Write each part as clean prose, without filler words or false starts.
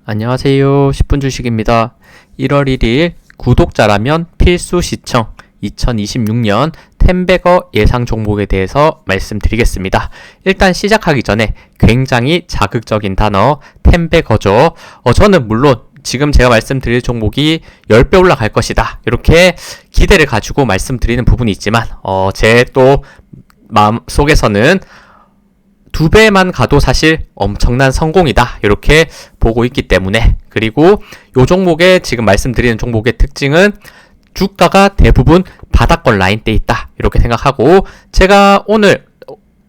안녕하세요. 10분 주식입니다. 1월 1일 구독자라면 필수 시청 2026년 텐베거 예상 종목에 대해서 말씀드리겠습니다. 일단 시작하기 전에 굉장히 자극적인 단어 텐베거죠. 저는 물론 지금 제가 말씀드릴 종목이 10배 올라갈 것이다, 이렇게 기대를 가지고 말씀드리는 부분이 있지만 제 또 마음속에서는 2배만 가도 사실 엄청난 성공이다, 이렇게 보고 있기 때문에. 그리고 이 종목의, 지금 말씀드리는 종목의 특징은 주가가 대부분 바닥권 라인대에 있다, 이렇게 생각하고, 제가 오늘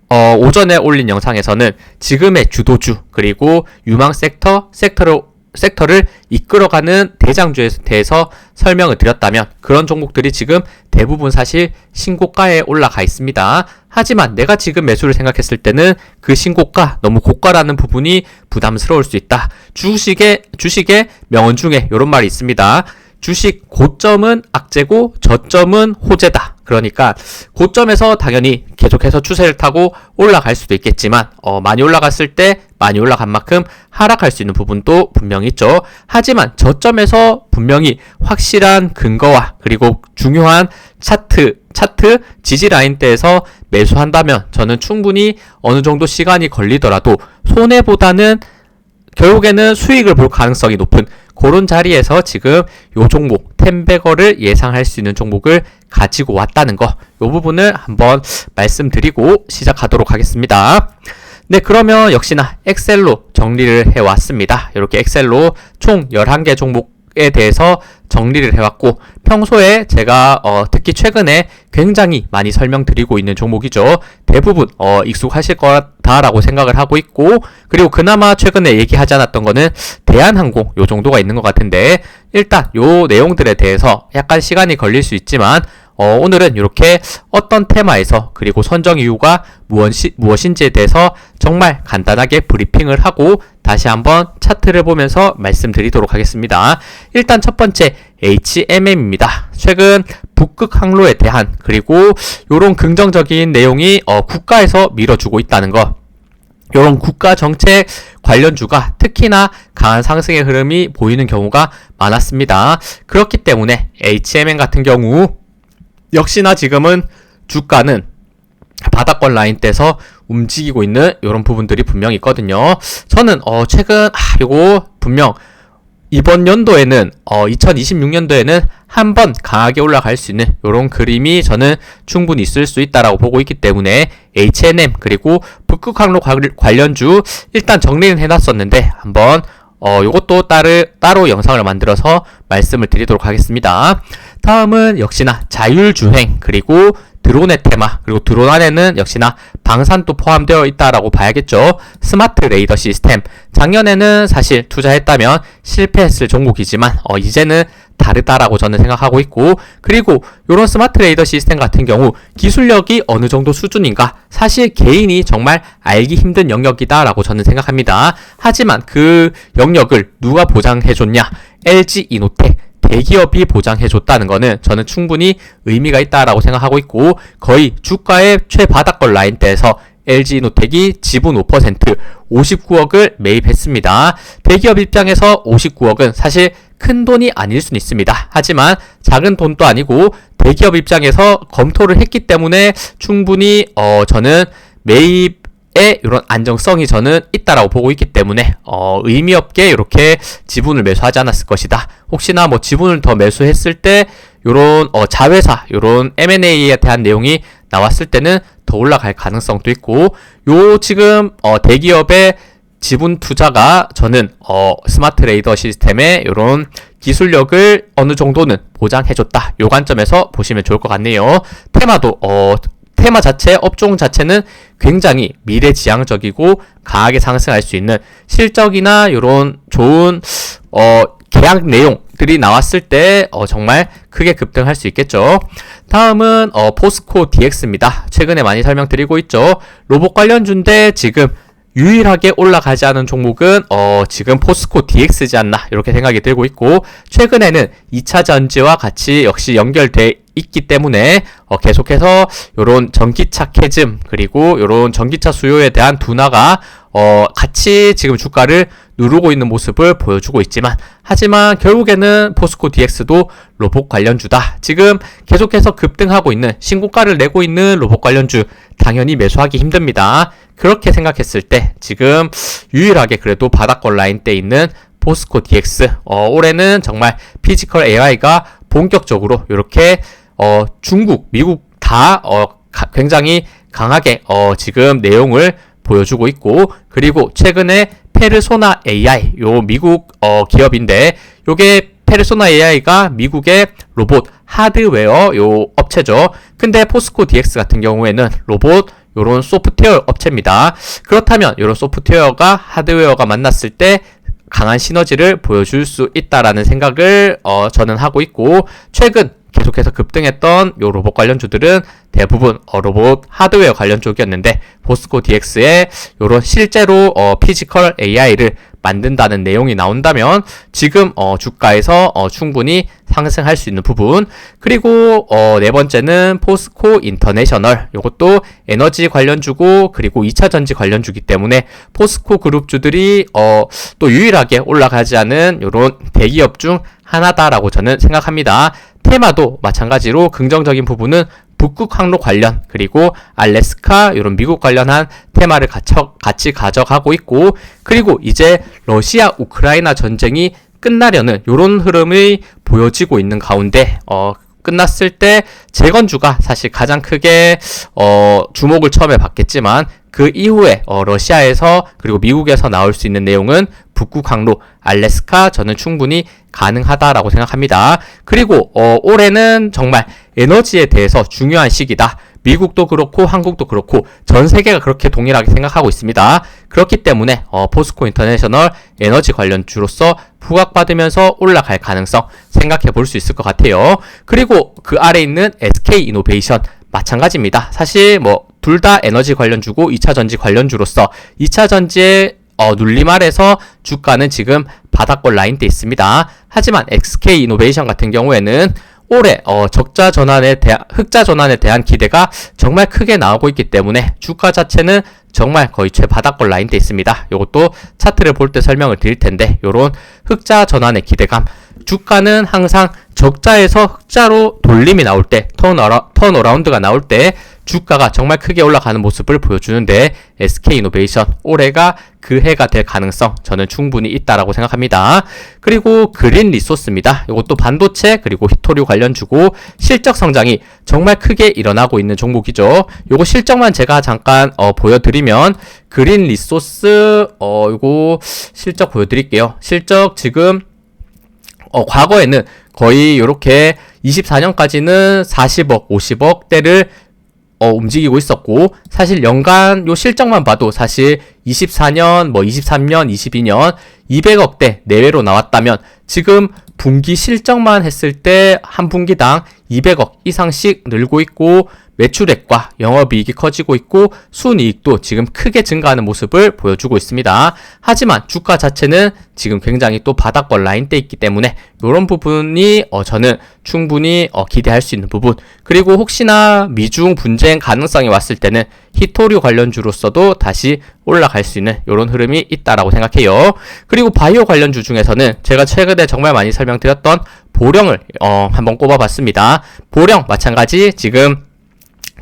오전에 올린 영상에서는 지금의 주도주 그리고 유망 섹터를 이끌어가는 대장주에 대해서 설명을 드렸다면, 그런 종목들이 지금 대부분 사실 신고가에 올라가 있습니다. 하지만 내가 지금 매수를 생각했을 때는 그 신고가, 너무 고가라는 부분이 부담스러울 수 있다. 주식의 명언 중에 이런 말이 있습니다. 주식 고점은 악재고 저점은 호재다. 그러니까 고점에서 당연히 계속해서 추세를 타고 올라갈 수도 있겠지만 많이 올라갔을 때 많이 올라간 만큼 하락할 수 있는 부분도 분명히 있죠. 하지만 저점에서 분명히 확실한 근거와 그리고 중요한 차트 지지 라인대에서 매수한다면 저는 충분히 어느 정도 시간이 걸리더라도 손해보다는 결국에는 수익을 볼 가능성이 높은 그런 자리에서 지금 요 종목 텐베거를 예상할 수 있는 종목을 가지고 왔다는 거, 요 부분을 한번 말씀드리고 시작하도록 하겠습니다. 네, 그러면 역시나 엑셀로 정리를 해왔습니다. 이렇게 엑셀로 총 11개 종목에 대해서 정리를 해왔고, 평소에 제가 특히 최근에 굉장히 많이 설명드리고 있는 종목이죠. 대부분 익숙하실 거다라고 생각을 하고 있고, 그리고 그나마 최근에 얘기하지 않았던 거는 대한항공 요 정도가 있는 것 같은데, 일단 요 내용들에 대해서 약간 시간이 걸릴 수 있지만 오늘은 이렇게 어떤 테마에서 그리고 선정 이유가 무엇인지에 대해서 정말 간단하게 브리핑을 하고 다시 한번 차트를 보면서 말씀드리도록 하겠습니다. 일단 첫 번째 HMM입니다. 최근 북극 항로에 대한 그리고 요런 긍정적인 내용이 국가에서 밀어주고 있다는 거, 요런 국가 정책 관련주가 특히나 강한 상승의 흐름이 보이는 경우가 많았습니다. 그렇기 때문에 HMM 같은 경우 역시나 지금은 주가는 바닥권 라인대에서 움직이고 있는 이런 부분들이 분명히 있거든요. 저는 최근 요거 분명 이번 연도에는 2026년도에는 한번 강하게 올라갈 수 있는 이런 그림이 저는 충분히 있을 수 있다라고 보고 있기 때문에 H&M 그리고 북극항로 관련주 일단 정리는 해놨었는데 한번 요것도 따로 영상을 만들어서 말씀을 드리도록 하겠습니다. 다음은 역시나 자율주행 그리고 드론의 테마, 그리고 드론 안에는 역시나 방산도 포함되어 있다라고 봐야겠죠. 스마트 레이더 시스템, 작년에는 사실 투자했다면 실패했을 종목이지만 이제는 다르다라고 저는 생각하고 있고, 그리고 이런 스마트 레이더 시스템 같은 경우 기술력이 어느 정도 수준인가 사실 개인이 정말 알기 힘든 영역이다라고 저는 생각합니다. 하지만 그 영역을 누가 보장해줬냐? LG 이노텍 대기업이 보장해줬다는 거는 저는 충분히 의미가 있다라고 생각하고 있고, 거의 주가의 최바닥권 라인대에서 LG이노텍이 지분 5% 59억을 매입했습니다. 대기업 입장에서 59억은 사실 큰 돈이 아닐 수는 있습니다. 하지만 작은 돈도 아니고 대기업 입장에서 검토를 했기 때문에 충분히 저는 매입의 이런 안정성이 저는 있다라고 보고 있기 때문에 의미 없게 이렇게 지분을 매수하지 않았을 것이다. 혹시나 지분을 더 매수했을 때 요런 자회사 요런 M&A에 대한 내용이 나왔을 때는 더 올라갈 가능성도 있고, 요 지금 대기업의 지분 투자가 저는 스마트 레이더 시스템의 요런 기술력을 어느 정도는 보장해줬다, 요 관점에서 보시면 좋을 것 같네요. 테마 자체, 업종 자체는 굉장히 미래지향적이고 강하게 상승할 수 있는 실적이나 요런 좋은 계약 내용들이 나왔을 때 정말 크게 급등할 수 있겠죠. 다음은 포스코 DX입니다. 최근에 많이 설명드리고 있죠. 로봇 관련주인데 지금 유일하게 올라가지 않은 종목은 지금 포스코 DX지 않나, 이렇게 생각이 들고 있고, 최근에는 2차 전지와 같이 역시 연결돼 있기 때문에 계속해서 요런 전기차 캐즘 그리고 요런 전기차 수요에 대한 둔화가 같이 지금 주가를 누르고 있는 모습을 보여주고 있지만, 하지만 결국에는 포스코 DX도 로봇 관련주다. 지금 계속해서 급등하고 있는, 신고가를 내고 있는 로봇 관련주 당연히 매수하기 힘듭니다. 그렇게 생각했을 때 지금 유일하게 그래도 바닥권 라인대에 있는 포스코 DX, 올해는 정말 피지컬 AI가 본격적으로 이렇게 중국, 미국 다 굉장히 강하게 지금 내용을 보여주고 있고, 그리고 최근에 페르소나 AI, 요 미국 기업인데, 요게 페르소나 AI가 미국의 로봇 하드웨어 요 업체죠. 근데 포스코 DX 같은 경우에는 로봇 요런 소프트웨어 업체입니다. 그렇다면 요런 소프트웨어가 하드웨어가 만났을 때 강한 시너지를 보여줄 수 있다라는 생각을 저는 하고 있고, 최근 계속해서 급등했던 요 로봇 관련주들은 대부분 로봇 하드웨어 관련 쪽이었는데, 포스코 DX에 요런 실제로 피지컬 AI를 만든다는 내용이 나온다면 지금 주가에서 충분히 상승할 수 있는 부분. 그리고 네 번째는 포스코 인터내셔널, 요것도 에너지 관련주고 그리고 2차 전지 관련주기 때문에 포스코 그룹주들이 또 유일하게 올라가지 않은 요런 대기업 중 하나다라고 저는 생각합니다. 테마도 마찬가지로 긍정적인 부분은 북극 항로 관련, 그리고 알래스카 이런 미국 관련한 테마를 같이 가져가고 있고, 그리고 이제 러시아 우크라이나 전쟁이 끝나려는 이런 흐름이 보여지고 있는 가운데 끝났을 때 재건주가 사실 가장 크게 주목을 처음에 받겠지만, 그 이후에 러시아에서 그리고 미국에서 나올 수 있는 내용은 북극 항로, 알래스카 저는 충분히 가능하다라고 생각합니다. 그리고 올해는 정말 에너지에 대해서 중요한 시기다. 미국도 그렇고 한국도 그렇고 전 세계가 그렇게 동일하게 생각하고 있습니다. 그렇기 때문에 포스코 인터내셔널 에너지 관련주로서 부각받으면서 올라갈 가능성 생각해 볼 수 있을 것 같아요. 그리고 그 아래 있는 SK 이노베이션 마찬가지입니다. 사실 둘 다 에너지 관련주고 2차 전지 관련주로서 2차 전지의 눌림 아래서 주가는 지금 바닥권 라인대 있습니다. 하지만 SK 이노베이션 같은 경우에는 올해 흑자 전환에 대한 기대가 정말 크게 나오고 있기 때문에 주가 자체는 정말 거의 최바닥권 라인대 있습니다. 이것도 차트를 볼 때 설명을 드릴 텐데, 요런 흑자 전환의 기대감, 주가는 항상 적자에서 흑자로 돌림이 나올 때, 턴어라운드가 나올 때 주가가 정말 크게 올라가는 모습을 보여주는데, SK이노베이션 올해가 그 해가 될 가능성 저는 충분히 있다라고 생각합니다. 그리고 그린 리소스입니다. 이것도 반도체 그리고 히토류 관련주고 실적 성장이 정말 크게 일어나고 있는 종목이죠. 요거 실적만 제가 잠깐 보여드리면, 그린 리소스 요거 실적 보여드릴게요. 실적 지금 과거에는 거의 요렇게 24년까지는 40억, 50억대를 움직이고 있었고, 사실 연간 요 실적만 봐도 사실 24년, 23년, 22년 200억대 내외로 나왔다면, 지금 분기 실적만 했을 때 한 분기당 200억 이상씩 늘고 있고, 매출액과 영업이익이 커지고 있고, 순이익도 지금 크게 증가하는 모습을 보여주고 있습니다. 하지만 주가 자체는 지금 굉장히 또 바닥권 라인대 있기 때문에 이런 부분이 저는 충분히 기대할 수 있는 부분. 그리고 혹시나 미중 분쟁 가능성이 왔을 때는 히토류 관련주로서도 다시 올라갈 수 있는 이런 흐름이 있다라고 생각해요. 그리고 바이오 관련주 중에서는 제가 최근에 정말 많이 설명드렸던 보령을 한번 꼽아봤습니다. 보령 마찬가지 지금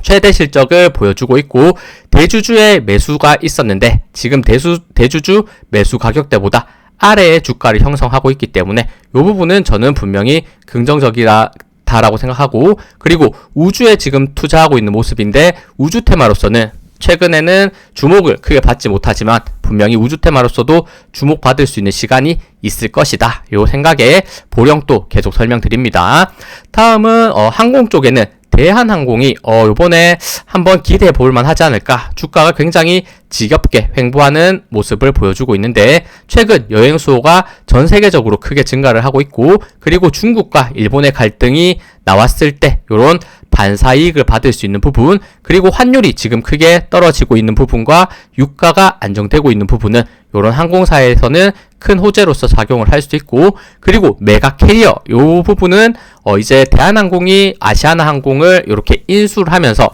최대 실적을 보여주고 있고, 대주주의 매수가 있었는데 지금 대주주 매수 가격대보다 아래의 주가를 형성하고 있기 때문에 이 부분은 저는 분명히 긍정적이다라고 생각하고, 그리고 우주에 지금 투자하고 있는 모습인데, 우주 테마로서는 최근에는 주목을 크게 받지 못하지만 분명히 우주 테마로서도 주목받을 수 있는 시간이 있을 것이다. 요 생각에 보령도 계속 설명드립니다. 다음은 항공 쪽에는 대한항공이 요번에 한번 기대해 볼만 하지 않을까. 주가가 굉장히 지겹게 횡보하는 모습을 보여주고 있는데, 최근 여행 수요가 전 세계적으로 크게 증가를 하고 있고, 그리고 중국과 일본의 갈등이 나왔을 때 요런 반사이익을 받을 수 있는 부분, 그리고 환율이 지금 크게 떨어지고 있는 부분과 유가가 안정되고 있는 부분은 요런 항공사에서는 큰 호재로서 작용을 할 수 있고, 그리고 메가 캐리어 요 부분은 이제 대한항공이 아시아나항공을 이렇게 인수를 하면서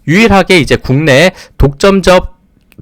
유일하게 이제 국내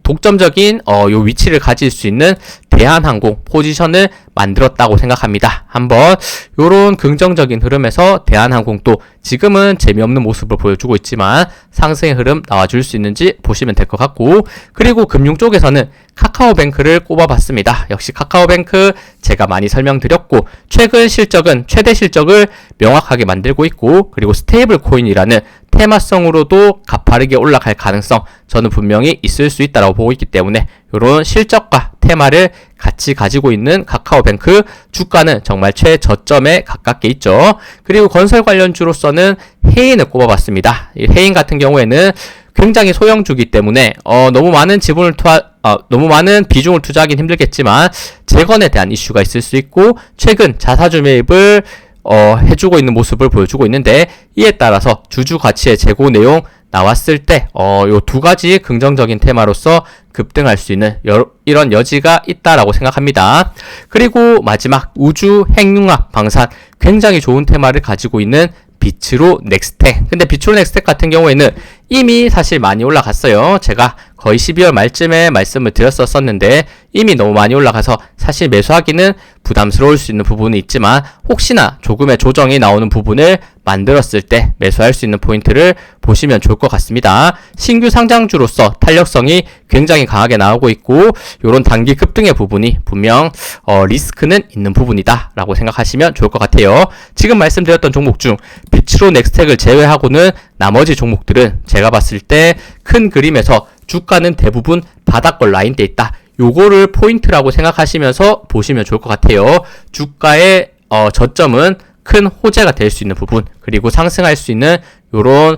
독점적인 요 위치를 가질 수 있는 대한항공 포지션을 만들었다고 생각합니다. 한번 요런 긍정적인 흐름에서 대한항공도 지금은 재미없는 모습을 보여주고 있지만 상승의 흐름 나와줄 수 있는지 보시면 될 것 같고, 그리고 금융 쪽에서는 카카오뱅크를 꼽아봤습니다. 역시 카카오뱅크 제가 많이 설명드렸고, 최근 실적은 최대 실적을 명확하게 만들고 있고, 그리고 스테이블 코인이라는 테마성으로도 가파르게 올라갈 가능성 저는 분명히 있을 수 있다고 보고 있기 때문에 이런 실적과 테마를 같이 가지고 있는 카카오뱅크 주가는 정말 최저점에 가깝게 있죠. 그리고 건설 관련주로서는 해인을 꼽아봤습니다. 이 해인 같은 경우에는 굉장히 소형주기 때문에 너무 많은 비중을 투자하긴 힘들겠지만 재건에 대한 이슈가 있을 수 있고, 최근 자사주 매입을 해주고 있는 모습을 보여주고 있는데, 이에 따라서 주주 가치의 재고 내용 나왔을 때 요 두 가지 긍정적인 테마로서 급등할 수 있는 이런 여지가 있다라고 생각합니다. 그리고 마지막 우주, 핵융합, 방산 굉장히 좋은 테마를 가지고 있는 비츠로 넥스텍. 근데 비츠로 넥스텍 같은 경우에는 이미 사실 많이 올라갔어요. 제가 거의 12월 말쯤에 말씀을 드렸었는데 이미 너무 많이 올라가서 사실 매수하기는 부담스러울 수 있는 부분이 있지만, 혹시나 조금의 조정이 나오는 부분을 만들었을 때 매수할 수 있는 포인트를 보시면 좋을 것 같습니다. 신규 상장주로서 탄력성이 굉장히 강하게 나오고 있고, 이런 단기 급등의 부분이 분명 리스크는 있는 부분이다 라고 생각하시면 좋을 것 같아요. 지금 말씀드렸던 종목 중 비츠로 넥스텍을 제외하고는 나머지 종목들은 제가 봤을 때 큰 그림에서 주가는 대부분 바닥권 라인대 있다, 요거를 포인트라고 생각하시면서 보시면 좋을 것 같아요. 주가의 저점은 큰 호재가 될 수 있는 부분, 그리고 상승할 수 있는 요런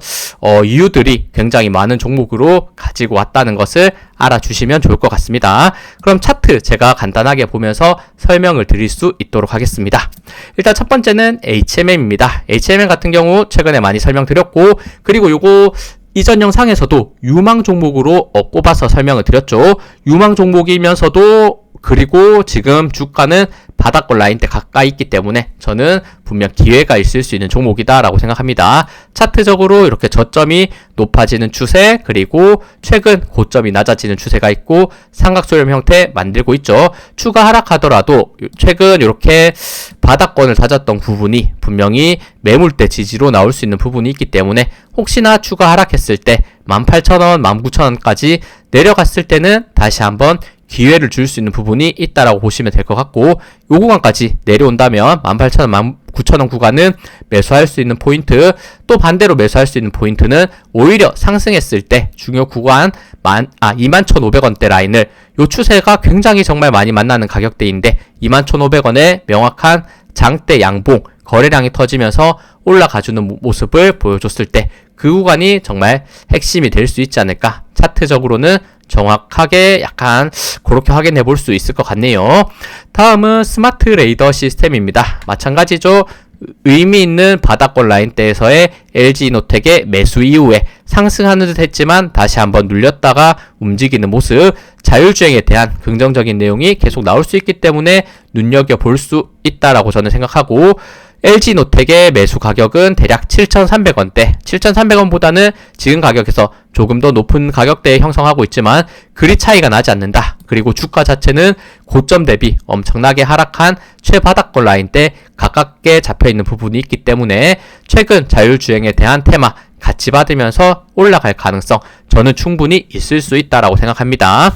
이유들이 굉장히 많은 종목으로 가지고 왔다는 것을 알아주시면 좋을 것 같습니다. 그럼 차트 제가 간단하게 보면서 설명을 드릴 수 있도록 하겠습니다. 일단 첫 번째는 HMM입니다. HMM 같은 경우 최근에 많이 설명드렸고, 그리고 요거 이전 영상에서도 유망 종목으로 꼽아서 설명을 드렸죠. 유망 종목이면서도, 그리고 지금 주가는 바닥권 라인대 가까이 있기 때문에 저는 분명 기회가 있을 수 있는 종목이다 라고 생각합니다. 차트적으로 이렇게 저점이 높아지는 추세, 그리고 최근 고점이 낮아지는 추세가 있고 삼각수렴 형태 만들고 있죠. 추가 하락하더라도 최근 이렇게 바닥권을 다졌던 부분이 분명히 매물대 지지로 나올 수 있는 부분이 있기 때문에, 혹시나 추가 하락했을 때 18,000원, 19,000원까지 내려갔을 때는 다시 한번 기회를 줄 수 있는 부분이 있다라고 보시면 될 것 같고, 요 구간까지 내려온다면 18,000원, 19,000원 구간은 매수할 수 있는 포인트, 또 반대로 매수할 수 있는 포인트는 오히려 상승했을 때 중요 구간 21,500원대 라인을, 요 추세가 굉장히 정말 많이 만나는 가격대인데 21,500원에 명확한 장대 양봉 거래량이 터지면서 올라가주는 모습을 보여줬을 때 그 구간이 정말 핵심이 될 수 있지 않을까, 차트적으로는 정확하게 약간 그렇게 확인해 볼 수 있을 것 같네요. 다음은 스마트 레이더 시스템입니다. 마찬가지죠. 의미 있는 바닥권 라인대에서의 LG이노텍의 매수 이후에 상승하는 듯 했지만 다시 한번 눌렸다가 움직이는 모습, 자율주행에 대한 긍정적인 내용이 계속 나올 수 있기 때문에 눈여겨볼 수 있다라고 저는 생각하고, LG노텍의 매수 가격은 대략 7,300원대, 7,300원보다는 지금 가격에서 조금 더 높은 가격대에 형성하고 있지만 그리 차이가 나지 않는다. 그리고 주가 자체는 고점 대비 엄청나게 하락한 최바닥권 라인대 가깝게 잡혀있는 부분이 있기 때문에 최근 자율주행에 대한 테마 같이 받으면서 올라갈 가능성 저는 충분히 있을 수 있다라고 생각합니다.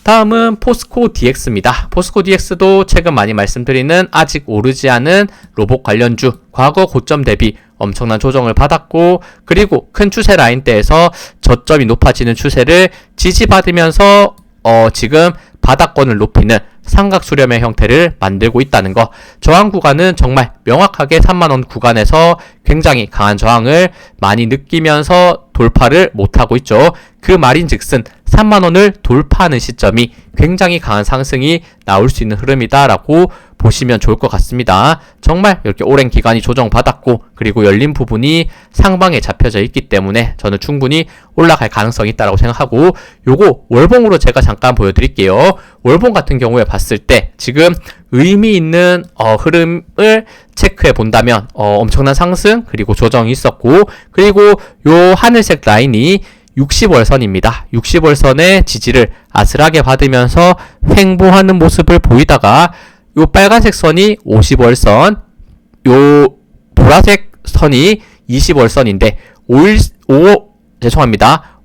다음은 포스코 DX입니다. 포스코 DX도 최근 많이 말씀드리는 아직 오르지 않은 로봇 관련주, 과거 고점 대비 엄청난 조정을 받았고, 그리고 큰 추세 라인대에서 저점이 높아지는 추세를 지지받으면서 지금 바닥권을 높이는 삼각수렴의 형태를 만들고 있다는 거, 저항 구간은 정말 명확하게 3만원 구간에서 굉장히 강한 저항을 많이 느끼면서 돌파를 못하고 있죠. 그 말인즉슨 3만원을 돌파하는 시점이 굉장히 강한 상승이 나올 수 있는 흐름이다 라고 보시면 좋을 것 같습니다. 정말 이렇게 오랜 기간이 조정받았고, 그리고 열린 부분이 상방에 잡혀져 있기 때문에 저는 충분히 올라갈 가능성이 있다고 생각하고, 요거 월봉으로 제가 잠깐 보여드릴게요. 월봉 같은 경우에 봤을 때 지금 의미 있는 흐름을 체크해 본다면 엄청난 상승, 그리고 조정이 있었고, 그리고 요 하늘색 라인이 60월선입니다. 60월선의 지지를 아슬하게 받으면서 횡보하는 모습을 보이다가 요 빨간색 선이 50월선, 요 보라색 선이 20월선인데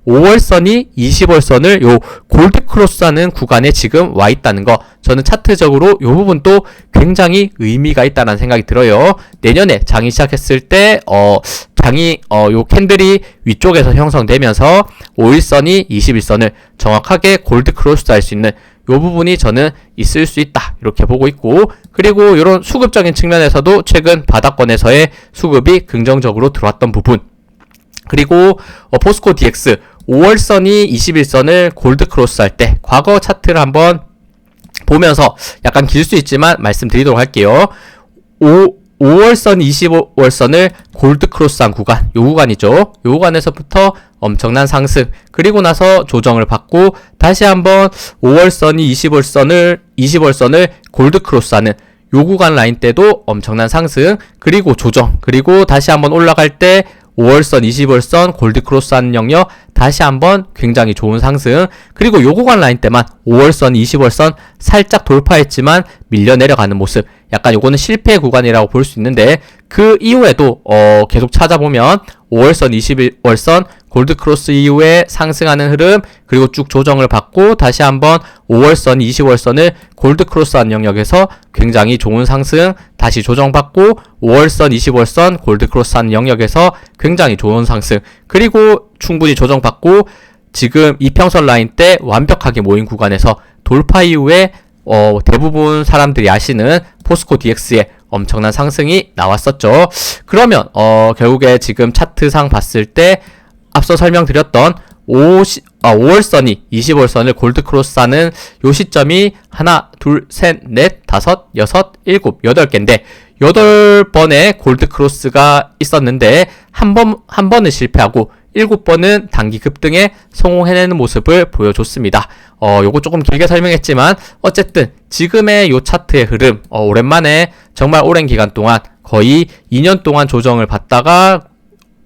5월선이 20월선을 요 골드 크로스하는 구간에 지금 와 있다는 거, 저는 차트적으로 요 부분도 굉장히 의미가 있다는 생각이 들어요. 내년에 장이 시작했을 때 요 캔들이 위쪽에서 형성되면서 5일선이 21선을 정확하게 골드 크로스 할 수 있는 요 부분이 저는 있을 수 있다 이렇게 보고 있고, 그리고 이런 수급적인 측면에서도 최근 바닥권에서의 수급이 긍정적으로 들어왔던 부분, 그리고 포스코 DX 5월선이 21선을 골드 크로스 할 때 과거 차트를 한번 보면서 약간 길 수 있지만 말씀드리도록 할게요. 5월선 25월선을 골드 크로스한 구간, 요 구간이죠. 요 구간에서부터 엄청난 상승, 그리고 나서 조정을 받고 다시 한번 5월선이 20월선을 골드 크로스하는 요 구간 라인 때도 엄청난 상승, 그리고 조정, 그리고 다시 한번 올라갈 때 5월선, 20월선 골드 크로스하는 영역 다시 한번 굉장히 좋은 상승, 그리고 요 구간 라인 때만 5월선, 20월선 살짝 돌파했지만 밀려 내려가는 모습, 약간 요거는 실패 구간이라고 볼 수 있는데, 그 이후에도 계속 찾아보면 5월선, 21월선 골드 크로스 이후에 상승하는 흐름, 그리고 쭉 조정을 받고 다시 한번 5월선, 20월선을 골드 크로스한 영역에서 굉장히 좋은 상승, 다시 조정받고 5월선, 20월선 골드 크로스한 영역에서 굉장히 좋은 상승, 그리고 충분히 조정받고 지금 이평선 라인 때 완벽하게 모인 구간에서 돌파 이후에 대부분 사람들이 아시는 포스코 DX의 엄청난 상승이 나왔었죠. 그러면 결국에 지금 차트상 봤을 때 앞서 설명드렸던 5월선이 20월선을 골드 크로스하는 요 시점이 하나, 둘, 셋, 넷, 다섯, 여섯, 일곱, 8개인데 8번의 골드 크로스가 있었는데 한 번은 실패하고 7번은 단기 급등에 성공해내는 모습을 보여줬습니다. 요거 조금 길게 설명했지만 어쨌든 지금의 요 차트의 흐름, 오랜만에 정말 오랜 기간 동안 거의 2년 동안 조정을 받다가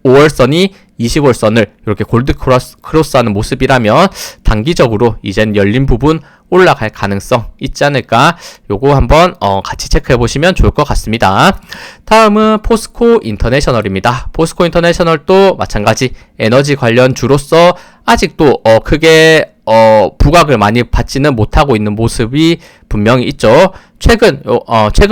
5월선이 20월선을 이렇게 골드 크로스하는 모습이라면 단기적으로 이젠 열린 부분 올라갈 가능성 있지 않을까, 요거 한번 같이 체크해 보시면 좋을 것 같습니다. 다음은 포스코 인터내셔널입니다. 포스코 인터내셔널도 마찬가지 에너지 관련 주로서 아직도 크게 부각을 많이 받지는 못하고 있는 모습이 분명히 있죠. 최근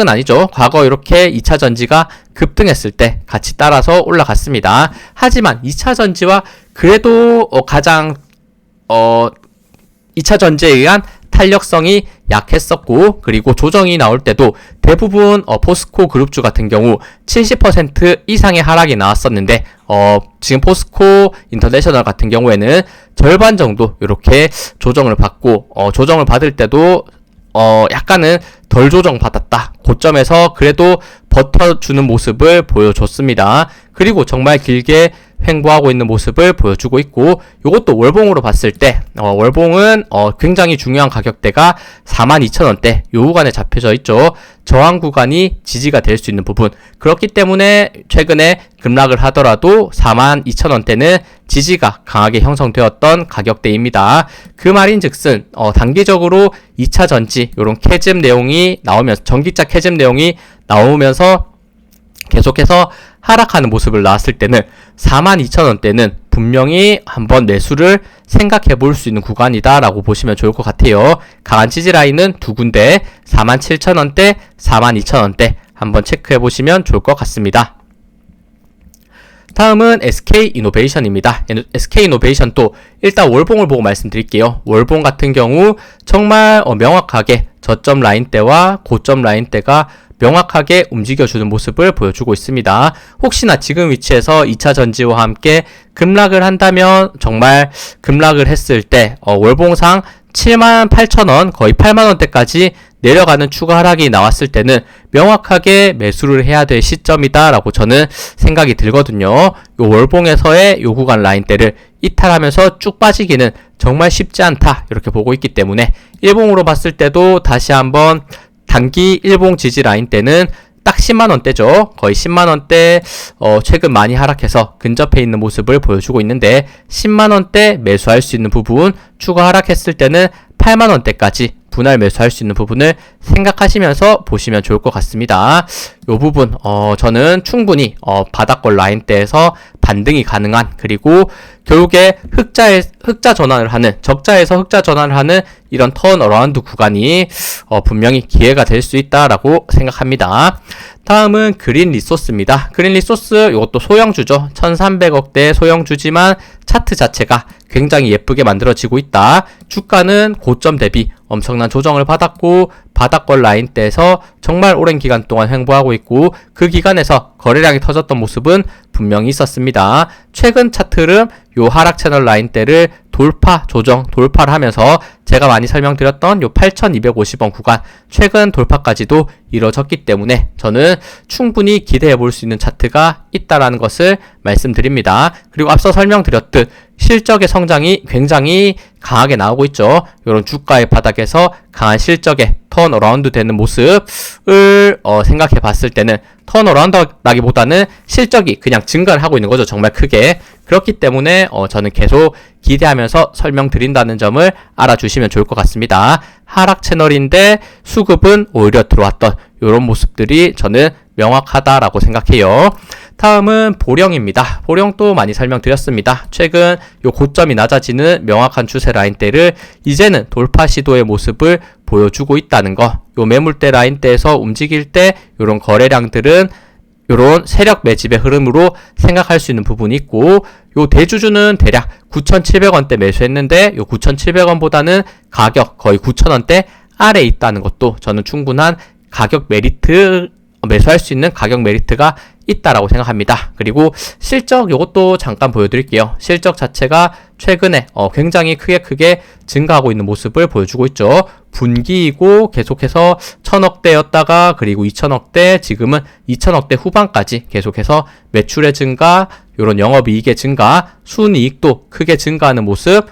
아니죠. 과거 이렇게 2차 전지가 급등했을 때 같이 따라서 올라갔습니다. 하지만 2차 전지와 그래도 가장 2차 전지에 의한 탄력성이 약했었고, 그리고 조정이 나올 때도 대부분 포스코 그룹주 같은 경우 70% 이상의 하락이 나왔었는데 지금 포스코 인터내셔널 같은 경우에는 절반 정도 이렇게 조정을 받고 조정을 받을 때도 약간은 덜 조정받았다. 고점에서 그래도 버텨주는 모습을 보여줬습니다. 그리고 정말 길게 횡보하고 있는 모습을 보여주고 있고, 이것도 월봉으로 봤을 때 월봉은 굉장히 중요한 가격대가 42,000원대 요 구간에 잡혀져 있죠. 저항 구간이 지지가 될 수 있는 부분, 그렇기 때문에 최근에 급락을 하더라도 42,000원대는 지지가 강하게 형성되었던 가격대입니다. 그 말인즉슨 단기적으로 2차 전지 요런 캐즘 내용이 나오면서, 전기차 캐즘 내용이 나오면서 계속해서 하락하는 모습을 나왔을 때는 42,000원대는 분명히 한번 매수를 생각해 볼 수 있는 구간이다 라고 보시면 좋을 것 같아요. 강한 지지 라인은 두 군데, 47,000원대, 42,000원대 한번 체크해 보시면 좋을 것 같습니다. 다음은 SK이노베이션입니다. SK이노베이션도 일단 월봉을 보고 말씀드릴게요. 월봉 같은 경우 정말 명확하게 저점 라인대와 고점 라인대가 명확하게 움직여주는 모습을 보여주고 있습니다. 혹시나 지금 위치에서 2차 전지와 함께 급락을 한다면, 정말 급락을 했을 때 월봉상 78,000원, 거의 8만원대까지 내려가는 추가 하락이 나왔을 때는 명확하게 매수를 해야 될 시점이다 라고 저는 생각이 들거든요. 요 월봉에서의 요 구간 라인대를 이탈하면서 쭉 빠지기는 정말 쉽지 않다 이렇게 보고 있기 때문에 일봉으로 봤을 때도 다시 한번 단기 일봉 지지 라인 때는 딱 10만원대죠. 거의 10만원대 최근 많이 하락해서 근접해 있는 모습을 보여주고 있는데 10만원대 매수할 수 있는 부분, 추가 하락했을 때는 8만원대까지 분할 매수할 수 있는 부분을 생각하시면서 보시면 좋을 것 같습니다. 요 부분 저는 충분히 바닥권 라인대에서 반등이 가능한, 그리고 결국에 흑자 전환을 하는, 적자에서 흑자 전환을 하는 이런 턴어라운드 구간이 분명히 기회가 될 수 있다라고 생각합니다. 다음은 그린 리소스입니다. 그린 리소스 이것도 소형주죠. 1300억대 소형주지만 차트 자체가 굉장히 예쁘게 만들어지고 있다. 주가는 고점 대비 엄청난 조정을 받았고 바닥권 라인대에서 정말 오랜 기간 동안 횡보하고 있고, 그 기간에서 거래량이 터졌던 모습은 분명히 있었습니다. 최근 차트 흐름 요 하락 채널 라인대를 돌파를 하면서 제가 많이 설명드렸던 요 8,250원 구간 최근 돌파까지도 이뤄졌기 때문에 저는 충분히 기대해 볼 수 있는 차트가 있다라는 것을 말씀드립니다. 그리고 앞서 설명드렸듯 실적의 성장이 굉장히 강하게 나오고 있죠. 이런 주가의 바닥에서 강한 실적의 턴어라운드 되는 모습을 생각해 봤을 때는 턴어라운드라기보다는 실적이 그냥 증가를 하고 있는 거죠. 정말 크게. 그렇기 때문에 저는 계속 기대하면서 설명드린다는 점을 알아주시면 좋을 것 같습니다. 하락 채널인데 수급은 오히려 들어왔던 이런 모습들이 저는 명확하다라고 생각해요. 다음은 보령입니다. 보령도 많이 설명드렸습니다. 최근 요 고점이 낮아지는 명확한 추세 라인대를 이제는 돌파 시도의 모습을 보여주고 있다는 거. 요 매물대 라인대에서 움직일 때 요런 거래량들은 요런 세력 매집의 흐름으로 생각할 수 있는 부분이 있고, 요 대주주는 대략 9,700원대 매수했는데 요 9,700원보다는 가격 거의 9,000원대 아래에 있다는 것도 저는 충분한 가격 메리트, 매수할 수 있는 가격 메리트가 있다라고 생각합니다. 그리고 실적 요것도 잠깐 보여드릴게요. 실적 자체가 최근에 굉장히 크게 증가하고 있는 모습을 보여주고 있죠. 분기이고 계속해서 1,000억대였다가 그리고 2,000억대, 지금은 2,000억대 후반까지 계속해서 매출의 증가, 요런 영업이익의 증가, 순이익도 크게 증가하는 모습,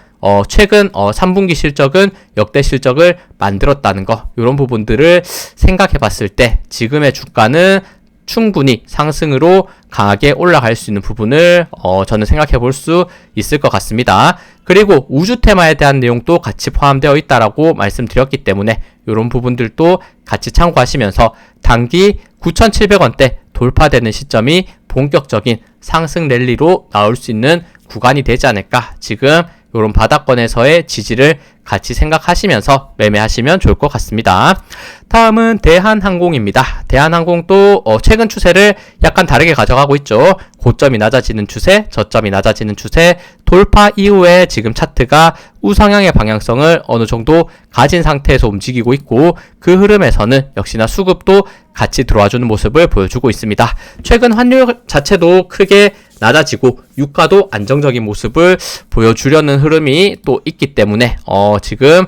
최근 3분기 실적은 역대 실적을 만들었다는 거, 이런 부분들을 생각해 봤을 때 지금의 주가는 충분히 상승으로 강하게 올라갈 수 있는 부분을 저는 생각해 볼 수 있을 것 같습니다. 그리고 우주 테마에 대한 내용도 같이 포함되어 있다라고 말씀드렸기 때문에 이런 부분들도 같이 참고하시면서 단기 9,700원대 돌파되는 시점이 본격적인 상승 랠리로 나올 수 있는 구간이 되지 않을까, 지금 이런 바닥권에서의 지지를 같이 생각하시면서 매매하시면 좋을 것 같습니다. 다음은 대한항공입니다. 대한항공도 최근 추세를 약간 다르게 가져가고 있죠. 고점이 낮아지는 추세, 저점이 낮아지는 추세, 돌파 이후에 지금 차트가 우상향의 방향성을 어느 정도 가진 상태에서 움직이고 있고, 그 흐름에서는 역시나 수급도 같이 들어와주는 모습을 보여주고 있습니다. 최근 환율 자체도 크게 낮아지고 유가도 안정적인 모습을 보여주려는 흐름이 또 있기 때문에 지금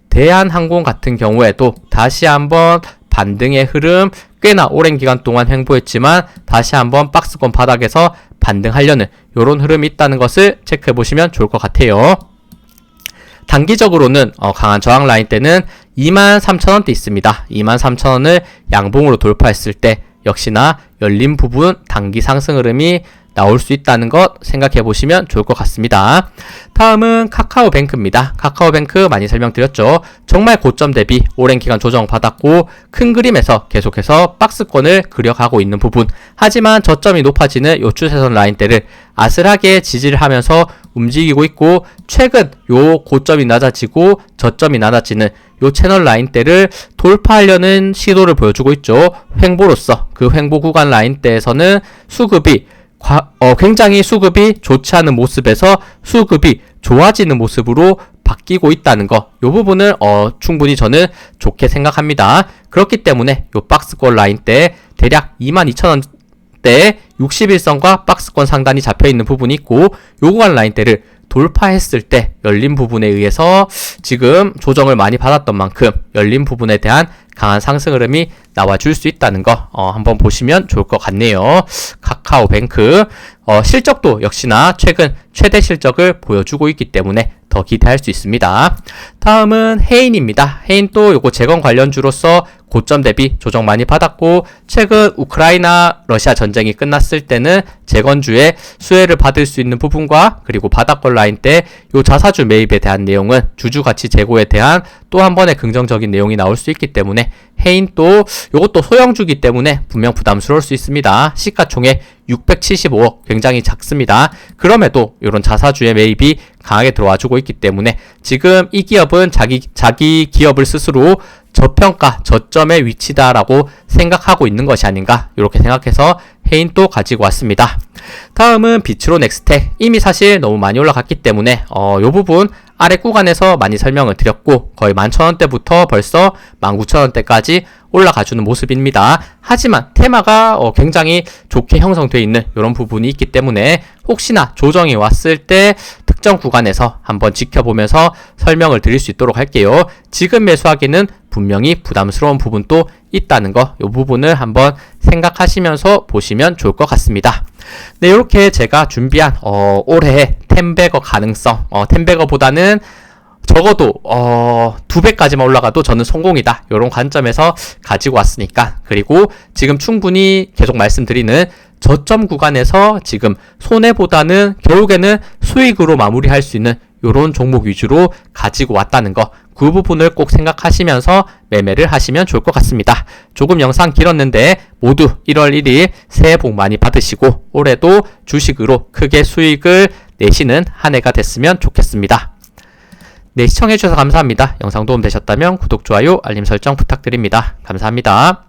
대한항공 같은 경우에도 다시 한번 반등의 흐름, 꽤나 오랜 기간 동안 횡보했지만 다시 한번 박스권 바닥에서 반등하려는 이런 흐름이 있다는 것을 체크해 보시면 좋을 것 같아요. 단기적으로는 강한 저항 라인대는 23,000원대 있습니다. 23,000원을 양봉으로 돌파했을 때 역시나 열린 부분 단기 상승 흐름이 나올 수 있다는 것 생각해 보시면 좋을 것 같습니다. 다음은 카카오뱅크입니다. 카카오뱅크 많이 설명드렸죠. 정말 고점 대비 오랜 기간 조정받았고 큰 그림에서 계속해서 박스권을 그려가고 있는 부분, 하지만 저점이 높아지는 요 추세선 라인대를 아슬하게 지지를 하면서 움직이고 있고, 최근 요 고점이 낮아지고 저점이 낮아지는 요 채널 라인대를 돌파하려는 시도를 보여주고 있죠. 횡보로서 그 횡보 구간 라인대에서는 수급이 굉장히 수급이 좋지 않은 모습에서 수급이 좋아지는 모습으로 바뀌고 있다는 거, 요 부분을 충분히 저는 좋게 생각합니다. 그렇기 때문에 요 박스권 라인대 대략 22,000원대 61선과 박스권 상단이 잡혀있는 부분이 있고, 요 구간 라인대를 돌파했을 때 열린 부분에 의해서 지금 조정을 많이 받았던 만큼 열린 부분에 대한 강한 상승 흐름이 나와줄 수 있다는 거 한번 보시면 좋을 것 같네요. 카카오뱅크 실적도 역시나 최근 최대 실적을 보여주고 있기 때문에 더 기대할 수 있습니다. 다음은 해인입니다. 해인도 요거 재건 관련주로서 고점 대비 조정 많이 받았고 최근 우크라이나 러시아 전쟁이 끝났을 때는 재건주의 수혜를 받을 수 있는 부분과 그리고 바닥권 라인 때 요 자사주 매입에 대한 내용은 주주 가치 제고에 대한 또 한 번의 긍정적인 내용이 나올 수 있기 때문에 해인 또 요것도 소형주기 때문에 분명 부담스러울 수 있습니다. 시가총액 675억 굉장히 작습니다. 그럼에도 이런 자사주의 매입이 강하게 들어와주고 있기 때문에 지금 이 기업은 자기 기업을 스스로 저평가, 저점의 위치다라고 생각하고 있는 것이 아닌가 이렇게 생각해서 해인 또 가지고 왔습니다. 다음은 비츠로 넥스텍. 이미 사실 너무 많이 올라갔기 때문에 요 부분 아래 구간에서 많이 설명을 드렸고 거의 11,000원대부터 벌써 19,000원대까지 올라가주는 모습입니다. 하지만 테마가 굉장히 좋게 형성되어 있는 이런 부분이 있기 때문에 혹시나 조정이 왔을 때 특정 구간에서 한번 지켜보면서 설명을 드릴 수 있도록 할게요. 지금 매수하기는 분명히 부담스러운 부분도 있다는 거, 이 부분을 한번 생각하시면서 보시면 좋을 것 같습니다. 네, 이렇게 제가 준비한 올해 텐베거 가능성, 텐베거보다는 적어도 2배까지만 올라가도 저는 성공이다. 이런 관점에서 가지고 왔으니까. 그리고 지금 충분히 계속 말씀드리는 저점 구간에서 지금 손해보다는 결국에는 수익으로 마무리할 수 있는 이런 종목 위주로 가지고 왔다는 거, 그 부분을 꼭 생각하시면서 매매를 하시면 좋을 것 같습니다. 조금 영상 길었는데 모두 1월 1일 새해 복 많이 받으시고 올해도 주식으로 크게 수익을 내시는 한 해가 됐으면 좋겠습니다. 네, 시청해주셔서 감사합니다. 영상 도움 되셨다면 구독, 좋아요, 알림 설정 부탁드립니다. 감사합니다.